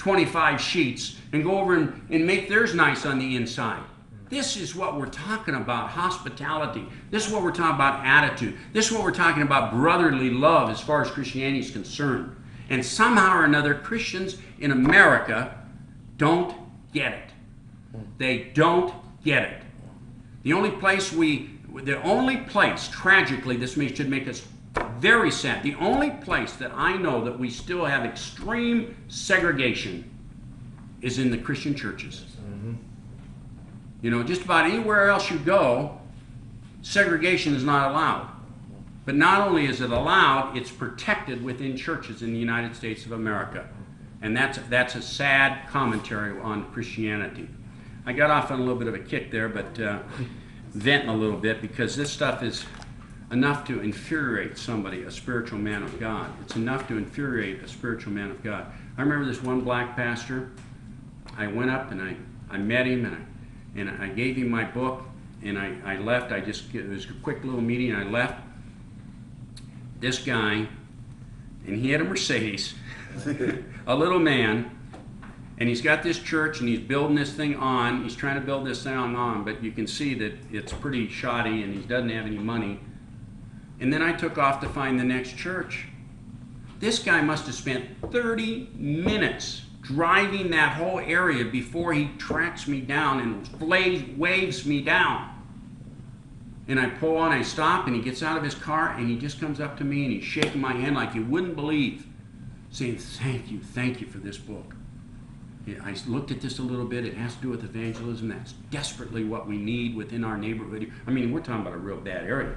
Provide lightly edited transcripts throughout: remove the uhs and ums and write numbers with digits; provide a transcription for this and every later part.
25 sheets and go over and make theirs nice on the inside. This is what we're talking about, hospitality. This is what we're talking about, attitude. This is what we're talking about, brotherly love as far as Christianity is concerned. And somehow or another, Christians in America don't get it. They don't get it. The only place, tragically, this should make us very sad. The only place that I know that we still have extreme segregation is in the Christian churches. You know, just about anywhere else you go, segregation is not allowed. But not only is it allowed, it's protected within churches in the United States of America. And that's a sad commentary on Christianity. I got off on a little bit of a kick there, but venting a little bit, because this stuff is enough to infuriate somebody, a spiritual man of God. It's enough to infuriate a spiritual man of God. I remember this one black pastor. I went up and I met him, and I gave him my book, and I left. It was a quick little meeting, and I left. This guy, and he had a Mercedes, a little man, and he's got this church, and he's building this thing on. He's trying to build this thing on, but you can see that it's pretty shoddy, and he doesn't have any money. And then I took off to find the next church. This guy must have spent 30 minutes driving that whole area before he tracks me down and waves me down. And I pull on, I stop, and he gets out of his car, and he just comes up to me, and he's shaking my hand like you wouldn't believe, saying, thank you for this book. I looked at this a little bit. It has to do with evangelism. That's desperately what we need within our neighborhood. I mean, we're talking about a real bad area.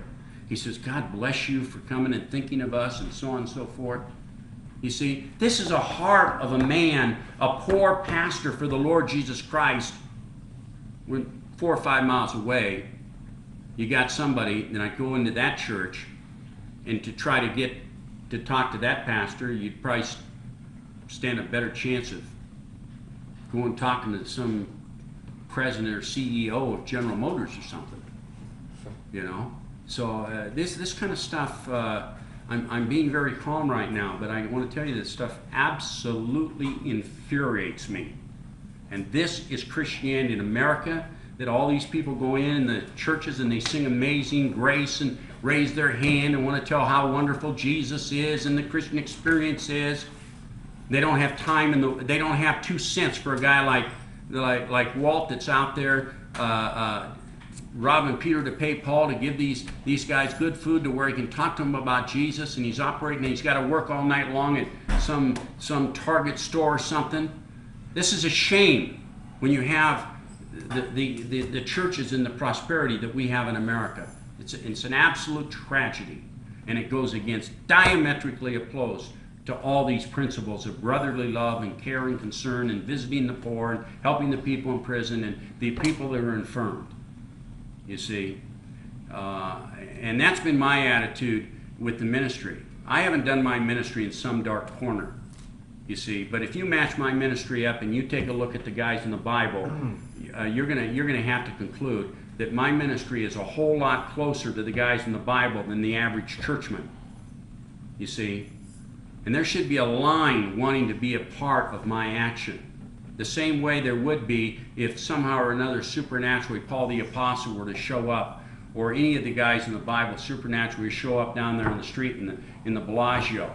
He says, God bless you for coming and thinking of us, and so on and so forth. You see, this is a heart of a man, a poor pastor for the Lord Jesus Christ. We're 4 or 5 miles away. You got somebody, and I go into that church, and to try to get to talk to that pastor, you'd probably stand a better chance of going talking to some president or CEO of General Motors or something. You know? So this kind of stuff, I'm being very calm right now, but I want to tell you this stuff absolutely infuriates me. And this is Christianity in America, that all these people go in the churches and they sing Amazing Grace and raise their hand and want to tell how wonderful Jesus is and the Christian experience is. They don't have time, they don't have 2 cents for a guy like Walt that's out there robbing Peter to pay Paul to give these guys good food to where he can talk to them about Jesus, and he's operating and he's got to work all night long at some Target store or something. This is a shame when you have the churches and the prosperity that we have in America. It's an absolute tragedy, and it goes against, diametrically opposed to all these principles of brotherly love and care and concern and visiting the poor and helping the people in prison and the people that are infirmed. You see, and that's been my attitude with the ministry. I haven't done my ministry in some dark corner, you see, but if you match my ministry up and you take a look at the guys in the Bible, you're gonna have to conclude that my ministry is a whole lot closer to the guys in the Bible than the average churchman, you see. And there should be a line wanting to be a part of my action. The same way there would be if somehow or another supernaturally Paul the Apostle were to show up, or any of the guys in the Bible supernaturally show up down there on the street in the Bellagio.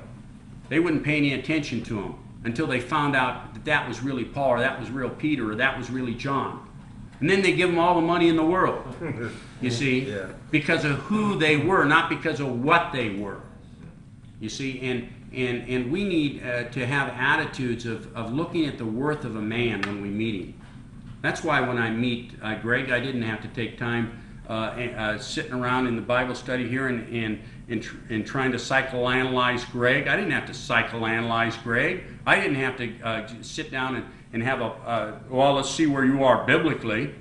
They wouldn't pay any attention to him until they found out that that was really Paul, or that was real Peter, or that was really John. And then they give them all the money in the world, you see, because of who they were, not because of what they were. You see, and we need to have attitudes of looking at the worth of a man when we meet him. That's why when I meet Greg, I didn't have to take time sitting around in the Bible study here and trying to psychoanalyze Greg. I didn't have to psychoanalyze Greg. I didn't have to sit down and have well, let's see where you are biblically.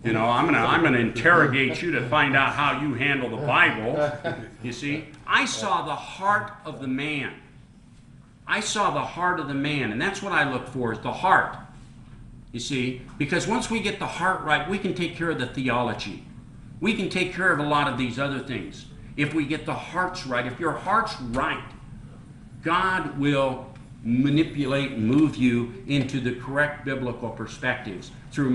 You know, I'm gonna interrogate you to find out how you handle the Bible. You see, I saw the heart of the man. I saw the heart of the man, and that's what I look for, is the heart. You see, because once we get the heart right, we can take care of the theology. We can take care of a lot of these other things. If we get the hearts right, if your heart's right, God will manipulate and move you into the correct biblical perspectives through